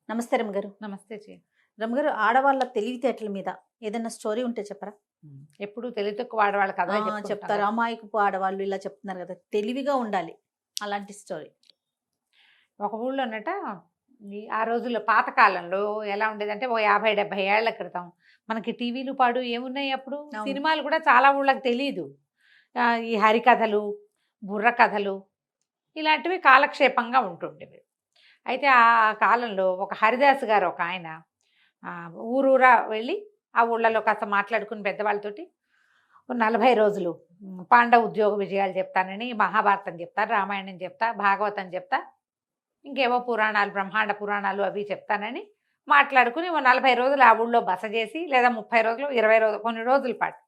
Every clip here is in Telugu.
నమస్తే రమగారు. నమస్తే రమగారు, ఆడవాళ్ళ తెలివితేటల మీద ఏదైనా స్టోరీ ఉంటే చెప్పరా? ఎప్పుడు తెలివి తక్కువ ఆడవాళ్ళ కథ చెప్తారు. అమాయకపు ఆడవాళ్ళు ఇలా చెప్తున్నారు కదా, తెలివిగా ఉండాలి. అలాంటి స్టోరీ. ఒక ఊళ్ళోనట ఆ రోజుల్లో పాతకాలంలో ఎలా ఉండేదంటే ఓ 50-70 ఏళ్ల క్రితం మనకి టీవీలు పాడు ఏమున్నాయి అప్పుడు. అవును. సినిమాలు కూడా చాలా ఊళ్ళకి తెలియదు. ఈ హరికథలు, బుర్ర కథలు ఇలాంటివి కాలక్షేపంగా ఉంటుండేవి. అయితే ఆ కాలంలో ఒక హరిదాస్ గారు ఒక ఆయన ఊరూరా వెళ్ళి ఆ ఊళ్ళలో కాస్త మాట్లాడుకుని పెద్దవాళ్ళతోటి 40 రోజులు పాండవ ఉద్యోగ విజయాలు చెప్తానని, మహాభారతం చెప్తా, రామాయణం చెప్తా, భాగవతం చెప్తా, ఇంకేవో పురాణాలు, బ్రహ్మాండ పురాణాలు అవి చెప్తానని మాట్లాడుకుని ఓ 40 రోజులు ఆ ఊళ్ళో బస చేసి, లేదా 30 రోజులు, 20 రోజులు, కొన్ని రోజుల పాటు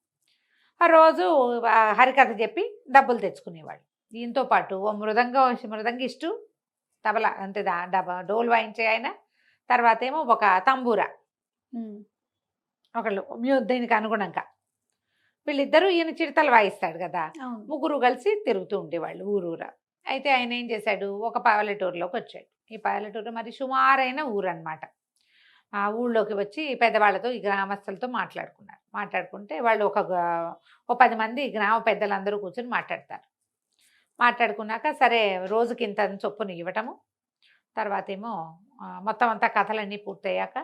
ఆ రోజు హరికథ చెప్పి డబ్బులు తెచ్చుకునేవాడు. దీంతో పాటు ఓ మృదంగిష్టు, తబలా అంటే డోలు వాయించే ఆయన, తర్వాత ఏమో ఒక తంబూరా, ఒకళ్ళు దీనికి అనుగుణంగా వీళ్ళిద్దరూ, ఈయన చిడతలు వాయిస్తాడు కదా, ముగ్గురు కలిసి తిరుగుతూ ఉండేవాళ్ళు ఊరూరా. అయితే ఆయన ఏం చేశాడు, ఒక పల్లెటూరులోకి వచ్చాడు. ఈ పల్లెటూరు మరి సుమారైన ఊరు అనమాట. ఆ ఊళ్ళోకి వచ్చి పెద్దవాళ్ళతో, ఈ గ్రామస్తులతో మాట్లాడుకుంటే వాళ్ళు ఒక 10 మంది గ్రామ పెద్దలందరూ కూర్చొని మాట్లాడుకున్నాక సరే రోజుకి ఇంత చొప్పున ఇవ్వటము. తర్వాత ఏమో మొత్తం అంతా కథలన్నీ పూర్తయ్యాక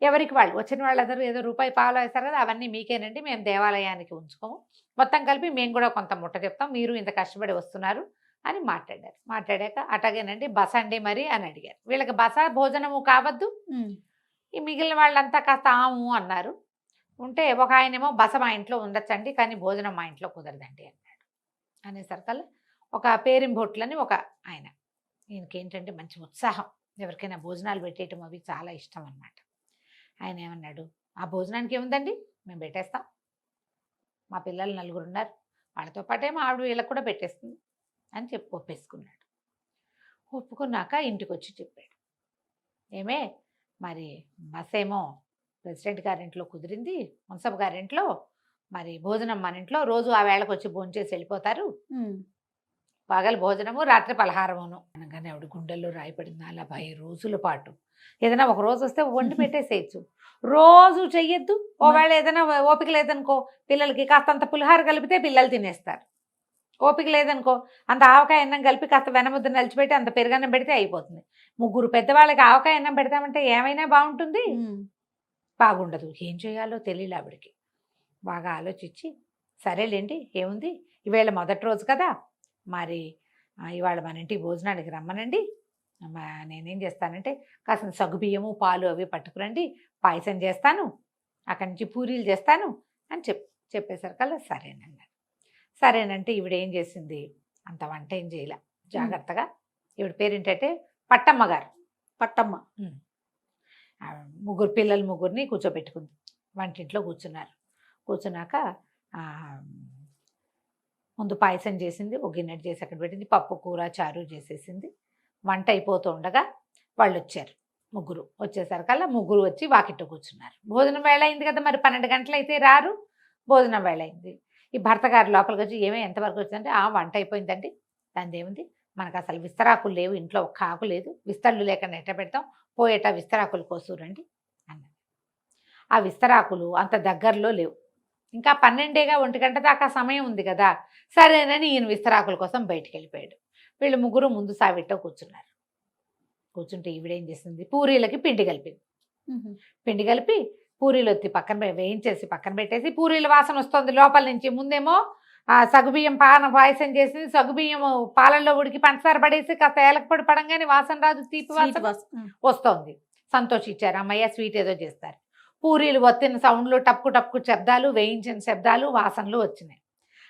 ఎవరికి వాళ్ళు వచ్చిన వాళ్ళందరూ ఏదో రూపాయి పాలు వేస్తారు కదా, అవన్నీ మీకేనండి, మేము దేవాలయానికి ఉంచుకోము, మొత్తం కలిపి మేము కూడా కొంత ముట్ట చెప్తాం, మీరు ఇంత కష్టపడి వస్తున్నారు అని మాట్లాడాక అట్లాగేనండి బస అండి మరి అని అడిగారు. వీళ్ళకి బస భోజనము కావద్దు. ఈ మిగిలిన వాళ్ళంతా కాస్త ఆము అన్నారు. ఉంటే ఒక ఆయనేమో బస మా ఇంట్లో ఉండొచ్చండి, కానీ భోజనం మా ఇంట్లో కుదరదండి అన్నాడు. అనేసరికల్లా ఒక పేరింబొట్లని ఒక ఆయన, ఈయనకి ఏంటంటే మంచి ఉత్సాహం, ఎవరికైనా భోజనాలు పెట్టేయటం అవి చాలా ఇష్టం అన్నమాట. ఆయన ఏమన్నాడు, ఆ భోజనానికి ఏముందండి, మేము పెట్టేస్తాం, మా పిల్లలు 4 ఉన్నారు, వాళ్ళతో పాటేమో ఆవిడ వీళ్ళకి కూడా పెట్టేస్తుంది అని చెప్పి ఒప్పేసుకున్నాడు. ఒప్పుకున్నాక ఇంటికి వచ్చి చెప్పాడు, ఏమే మరి బస్ ఏమో ప్రెసిడెంట్ గారింట్లో కుదిరింది, మున్సబ్ గారింట్లో, మరి భోజనం మన ఇంట్లో, రోజు ఆ వేళకు వచ్చి భోంచేసి వెళ్ళిపోతారు, పగలు భోజనము రాత్రి పలహారమును అనగానే ఆవిడ గుండెల్లో రాయపడింది. 40 రోజుల పాటు ఏదైనా ఒక రోజు వస్తే వండి పెట్టేసేయచ్చు, రోజు చెయ్యొద్దు. ఒకవేళ ఏదైనా ఓపిక లేదనుకో, పిల్లలకి కాస్తంత పులిహార కలిపితే పిల్లలు తినేస్తారు. ఓపిక లేదనుకో, అంత ఆవకాయ అన్నం కలిపి కాస్త వెనముద్ద నలిచిపెట్టి అంత పెరుగన్నం పెడితే అయిపోతుంది. 3 పెద్దవాళ్ళకి ఆవకాయ అన్నం పెడతామంటే ఏమైనా బాగుంటుంది, బాగుండదు. ఏం చేయాలో తెలియలే ఆవిడకి. బాగా ఆలోచించి సరేలేండి ఏముంది, ఈవేళ మొదటి రోజు కదా, మరి ఇవాళ మన ఇంటికి భోజనానికి రమ్మనండి, నేనేం చేస్తానంటే కాస్త సగ్గుబియ్యము పాలు అవి పట్టుకురండి, పాయసం చేస్తాను, అక్కడి నుంచి పూరీలు చేస్తాను అని చెప్పేసరికల్లా సరేనంటే ఈవిడ ఏం చేసింది, అంత వంట ఏం చేయలే, జాగ్రత్తగా. ఈవిడ పేరేంటంటే పట్టమ్మ గారు. పట్టమ్మ. 3 పిల్లలు, 3 కూర్చోబెట్టుకుంది. వంటింట్లో కూర్చున్నాక ముందు పాయసం చేసింది, ఒక గిన్నెట్ చేసి అక్కడ పెట్టింది, పప్పు కూర చారు చేసేసింది. వంట అయిపోతూ ఉండగా వాళ్ళు వచ్చారు. 3 వచ్చేసరికల్లా 3 వచ్చి వాకిట్లో కూర్చున్నారు. భోజనం వేళ అయింది కదా, మరి 12 గంటలు అయితే రారు, భోజనం వేళ అయింది. ఈ భర్త గారు లోపలికి వచ్చి ఏమో ఎంతవరకు వచ్చిందంటే, వంట అయిపోయిందండి, దాని ఏముంది, మనకు అసలు విస్తరాకులు లేవు, ఇంట్లో ఒక్క ఆకు లేదు, విస్తళ్ళు లేకుండా ఎట్ట పెడతాం, పోయేట విస్తరాకులు కోసూరండి అన్నది. ఆ విస్తరాకులు అంత దగ్గరలో లేవు, ఇంకా 12 1 గంట దాకా సమయం ఉంది కదా, సరేనని ఈయన విస్తరాకుల కోసం బయటికి వెళ్ళిపోయాడు. వీళ్ళు 3 ముందు సావిట్లో కూర్చుంటే ఈవిడేం చేసింది, పూరీలకి పిండి కలిపి పూరీలు ఒత్తి పక్కన వేయించేసి పక్కన పెట్టేసి, పూరీల వాసన వస్తుంది లోపల నుంచి. ముందేమో సగ్గుబియ్యం పాయసం చేసింది, సగ్గుబియ్యం పాలల్లో ఉడికి పంచదార పడేసి కాస్త ఏలకపొడి పడంగానే వాసన రాదు, తీపి వాసన వస్తుంది. సంతోషించారు, అమ్మయ్య స్వీట్ ఏదో చేస్తారు. పూరీలు ఒత్తిన సౌండ్లు, టప్పు శబ్దాలు, వేయించిన శబ్దాలు, వాసనలు వచ్చినాయి.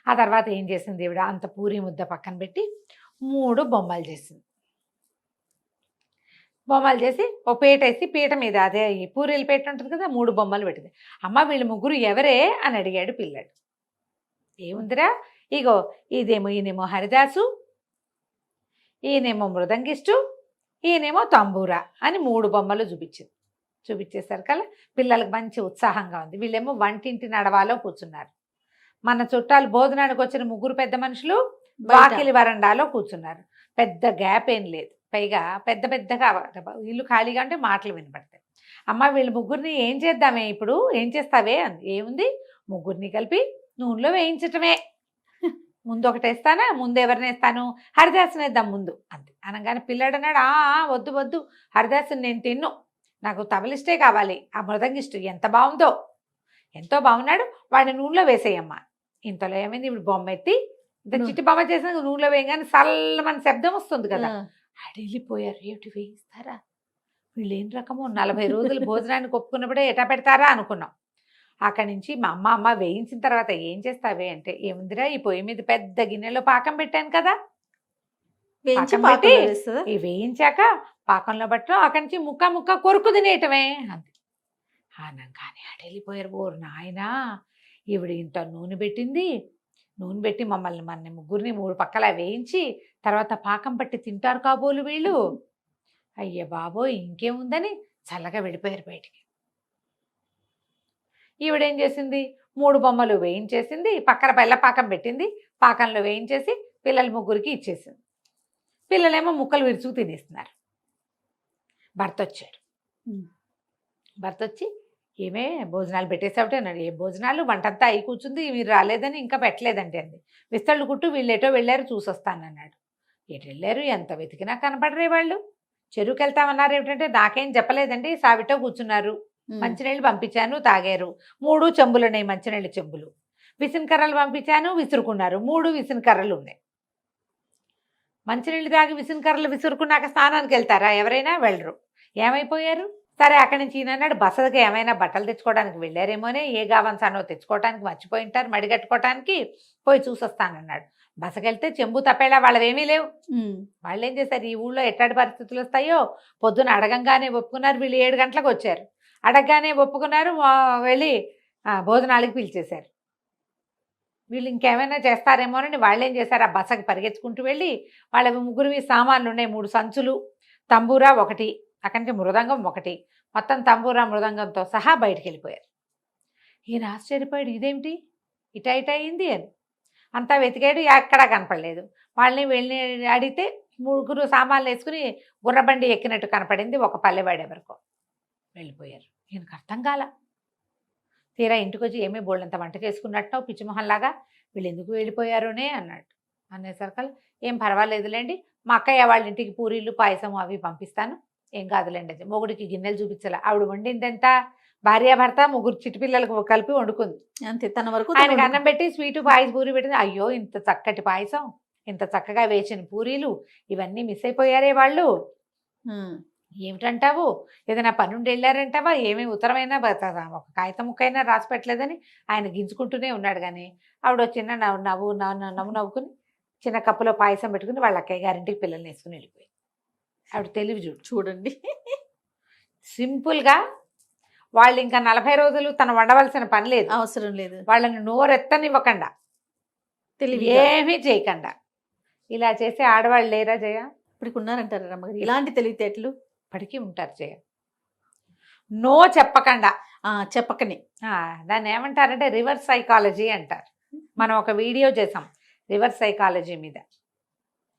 ఆ తర్వాత ఏం చేసింది ఈవిడ, అంత పూరీ ముద్ద పక్కన పెట్టి 3 బొమ్మలు చేసింది. బొమ్మలు చేసి ఓ పీట వేసి, పీట మీద అదే ఈ పూరీలు పీట ఉంటుంది కదా, 3 బొమ్మలు పెట్టింది. అమ్మ వీళ్ళు 3 ఎవరే అని అడిగాడు పిల్లాడు. ఏముందిరా, ఇగో ఈయనేమో హరిదాసు, ఈయనేమో మృదంగిష్టు, ఈయనేమో తంబూరా అని 3 బొమ్మలు చూపించేసరికల్లా పిల్లలకు మంచి ఉత్సాహంగా ఉంది. వీళ్ళేమో వంటింటి నడవాలో కూర్చున్నారు. మన చుట్టాలు భోజనానికి వచ్చిన 3 పెద్ద మనుషులు వాకిలి వరండాలో కూర్చున్నారు. పెద్ద గ్యాప్ ఏం లేదు. పైగా పెద్ద పెద్దగా ఇల్లు ఖాళీగా ఉంటే మాటలు వినపడతాయి. అమ్మ వీళ్ళు ముగ్గురిని ఏం చేద్దామే ఇప్పుడు, ఏం చేస్తావే అంది. ఏముంది, ముగ్గురిని కలిపి నూనెలో వేయించటమే. ముందు ఒకటి వేస్తానా, ముందు ఎవరిని వేస్తాను, హరిదాసుని వేద్దాం ముందు అంతే. అనగానే పిల్లాడు అన్నాడు, వద్దు వద్దు, హరిదాసుని నేను తిన్ను, నాకు తబలిస్టే కావాలి, ఆ మృదంగిష్టు ఎంత బాగుందో, ఎంతో బాగున్నాడు, వాడిని నూనెలో వేసేయమ్మా. ఇంతలో ఏమైంది, ఇప్పుడు బొమ్మ ఎత్తి ఇంత చిట్టి బొమ్మ చేసిన నూనెలో వేయగానే సల్లమని శబ్దం వస్తుంది కదా. అడిగిపోయారు, ఏమిటి వేయిస్తారా, వీళ్ళు ఏం రకమో, 40 రోజులు భోజనానికి ఒప్పుకున్నప్పుడే ఎటా పెడతారా అనుకున్నాం. అక్కడి నుంచి మా అమ్మ వేయించిన తర్వాత ఏం చేస్తావే అంటే, ఏముందిరా ఈ పొయ్యి మీద పెద్ద గిన్నెలో పాకం పెట్టాను కదా, పాకం పెట్టి ఈ వేయించాక పాకంలో పట్టడం, అక్కడి నుంచి ముక్క ముక్క కొరుకు తినేయటమే అంతే. అనగానే అడెళ్ళిపోయారు, ఓరు నాయనా ఈవిడ ఇంత నూనె పెట్టింది, నూనె పెట్టి మన ముగ్గురిని 3 పక్కల వేయించి తర్వాత పాకం పట్టి తింటారు కాబోలు వీళ్ళు, అయ్య బాబోయ్ ఇంకేముందని చల్లగా వెళ్ళిపోయారు బయటికి. ఈవిడేం చేసింది, 3 బొమ్మలు వేయించేసింది, పక్కన బెల్ల పాకం పెట్టింది, పాకంలో వేయించేసి పిల్లల ముగ్గురికి ఇచ్చేసింది. పిల్లలేమో ముక్కలు విరుచుకు తినేస్తున్నారు. భర్త వచ్చాడు. భర్త వచ్చి, ఏమే భోజనాలు పెట్టేసావుటే అన్నాడు. ఏ భోజనాలు, వంటంతా అయి కూర్చుంది, మీరు రాలేదని ఇంకా పెట్టలేదంటే అంది. విస్తళ్ళు కుట్టు వీళ్ళు ఎటో వెళ్ళారు చూసొస్తానన్నాడు. ఎటు వెళ్ళారు, ఎంత వెతికినా కనపడరే వాళ్ళు. చెరువుకి వెళ్తామన్నారు, ఏమిటంటే నాకేం చెప్పలేదండి, సావిటో కూర్చున్నారు, మంచినీళ్ళు పంపించాను తాగారు, 3 చెంబులు ఉన్నాయి మంచినీళ్ళు చెంబులు, విసినకర్రలు పంపించాను విసురుకున్నారు, 3 విసినకర్రలు ఉన్నాయి. మంచినీళ్ళు తాగి విసినకర్రలు విసురుకున్నాక స్నానానికి వెళ్తారా, ఎవరైనా వెళ్ళరు. ఏమైపోయారు, సరే అక్కడి నుంచి ఈయనన్నాడు, బసదకి ఏమైనా బట్టలు తెచ్చుకోవడానికి వెళ్ళారేమోనే, ఏ గావంసానో తెచ్చుకోవడానికి మర్చిపోయి ఉంటారు, మడిగట్టుకోవడానికి పోయి చూసొస్తానన్నాడు. బసకెళ్తే చెంబు తప్పేలా వాళ్ళవేమీ లేవు. వాళ్ళు ఏం చేశారు, ఈ ఊళ్ళో ఎట్లాంటి పరిస్థితులు వస్తాయో పొద్దున అడగంగానే ఒప్పుకున్నారు, వీళ్ళు 7 గంటలకు వచ్చారు, అడగగానే ఒప్పుకున్నారు, వెళ్ళి భోజనాలకి పిలిచేశారు. వీళ్ళు ఇంకేమైనా చేస్తారేమోనని వాళ్ళు ఏం చేశారు, ఆ బసకి పరిగెత్తుకుంటూ వెళ్ళి వాళ్ళ ముగ్గురివి సామాన్లు ఉన్నాయి, 3 సంచులు, తంబూరా 1, అక్కడి నుంచి మృదంగం 1, మొత్తం తంబూరా మృదంగంతో సహా బయటికి వెళ్ళిపోయారు. ఈయన ఆశ్చర్యపోయాడు, ఇదేమిటి ఇటా అయింది అని. అంతా వెతికాడు, ఎక్కడా కనపడలేదు. వాళ్ళని వెళ్ళి అడిగితే 3 సామాన్లు వేసుకుని గుర్రబండి ఎక్కినట్టు కనపడింది, ఒక పల్లెవాడు ఎవరికో. వెళ్ళిపోయారు. ఈయనకు అర్థం కాల. తీరా ఇంటికి వచ్చి, ఏమీ బోళ్ళంత వంట చేసుకున్నట్టు పిచ్చిమొహంలాగా వీళ్ళు ఎందుకు వెళ్ళిపోయారునే అన్నాడు. అనేసరికల్ ఏం పర్వాలేదులేండి, మా అక్కయ్య వాళ్ళ ఇంటికి పూరీలు పాయసం అవి పంపిస్తాను, ఏం కాదులేండి. అది మొగుడికి గిన్నెలు చూపించాల, ఆవిడ వండిందంత భార్యాభర్త 3 చిట్టుపిల్లలకు కలిపి వండుకుంది అంతే. తన వరకు ఆయనకు అన్నం పెట్టి స్వీటు పాయసం పూరి పెట్టింది. అయ్యో ఇంత చక్కటి పాయసం, ఇంత చక్కగా వేసిన పూరీలు, ఇవన్నీ మిస్ అయిపోయారే వాళ్ళు, ఏమిటంటావు, ఏదైనా పనుండి వెళ్ళారంటావా, ఏమీ ఉత్తరమైనా ఒక కాగితం ముక్కైనా రాసి పెట్టలేదని ఆయన గింజుకుంటూనే ఉన్నాడు. కానీ ఆవిడ చిన్న నవ్వుకుని చిన్న కప్పులో పాయసం పెట్టుకుని వాళ్ళ అక్కయ్య గారింటికి పిల్లల్ని వేసుకుని వెళ్ళిపోయింది. ఆవిడ తెలివి చూడండి. సింపుల్గా వాళ్ళు ఇంకా 40 రోజులు తను వండవలసిన పని లేదు, అవసరం లేదు, వాళ్ళని నోరెత్తనివ్వకుండా తెలివి ఏమీ చేయకుండా ఇలా చేసే ఆడవాళ్ళు లేరా జయ? ఇప్పటికి ఉన్నారంటారా రమ్మగారు ఇలాంటి తెలివితేటలు? ఇప్పటికీ ఉంటారు జయ. నో చెప్పకుండా చెప్పకని దాన్ని ఏమంటారంటే రివర్స్ సైకాలజీ అంటారు. మనం ఒక వీడియో చేసాం రివర్స్ సైకాలజీ మీద.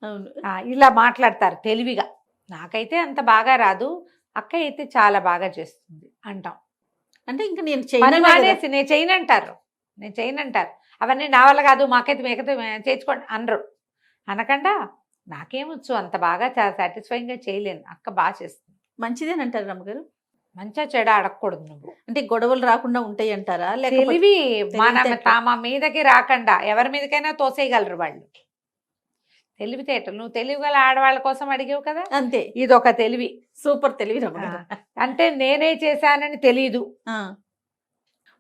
అవును, ఇలా మాట్లాడతారు తెలివిగా. నాకైతే అంత బాగా రాదు, అక్క అయితే చాలా బాగా చేస్తుంది అంటాం. అంటే ఇంకా నేను చేయనంటారు, అవన్నీ నా వల్ల కాదు, మాకైతే మేకైతే చేయించుకోండి అనరు. అనకుండా నాకేమొచ్చు, అంత బాగా చాలా సాటిస్ఫైయింగ్గా చేయలేను, అక్క బాగా చేస్తుంది. మంచిదేనంటారు రమ్మగారు. మంచిగా చెడ అడగకూడదు నువ్వు, అంటే గొడవలు రాకుండా ఉంటాయి అంటారా? తెలివి తమ మీదకి రాకుండా ఎవరి మీదకైనా తోసేయగలరు వాళ్ళు. తెలివితేటలు నువ్వు తెలివిగల ఆడవాళ్ళ కోసం అడిగావు కదా, అంతే. ఇది ఒక తెలివి, సూపర్ తెలివి. అంటే నేనే చేశానని తెలీదు.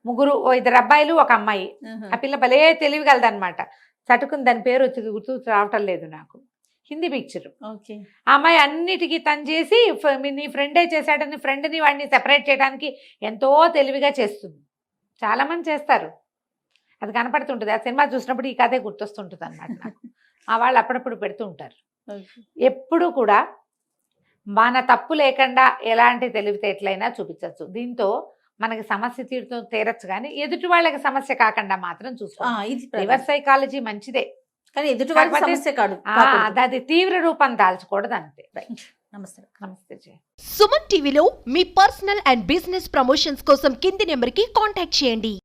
2 అబ్బాయిలు 1 అమ్మాయి. ఆ పిల్ల భలే తెలివిగలదనమాట. చటుకుని దాని పేరు వచ్చి గుర్తు రావటం లేదు నాకు. హిందీ పిక్చర్. ఆ అమ్మాయి అన్నిటికీ తను చేసి నీ ఫ్రెండే చేశాడని ఫ్రెండ్ని వాడిని సెపరేట్ చేయడానికి ఎంతో తెలివిగా చేస్తుంది. చాలామంది చేస్తారు, అది కనపడుతుంటుంది. ఆ సినిమా చూసినప్పుడు ఈ కథే గుర్తొస్తుంటుంది అన్నమాట నాకు. ఆ వాళ్ళు అప్పుడప్పుడు పెడుతూ ఉంటారు. ఎప్పుడు కూడా మన తప్పు లేకుండా ఎలాంటి తెలివితేటలైనా చూపించవచ్చు. దీంతో మనకి సమస్య తీరచ్చు, కానీ ఎదుటి వాళ్ళకి సమస్య కాకుండా మాత్రం చూసుకో. రివర్స్ సైకాలజీ మంచిదే, కానీ ఎదుటి వారి కాకపోతే సమస్య కాకూడదు. అది తీవ్ర రూపం దాల్చకూడదు అంతే. రైట్. నమస్తే. నమస్తే జయ. సుమన్ టీవీలో మీ పర్సనల్ అండ్ బిజినెస్ ప్రమోషన్స్ కోసం కింది నెంబర్కి కాంటాక్ట్ చేయండి.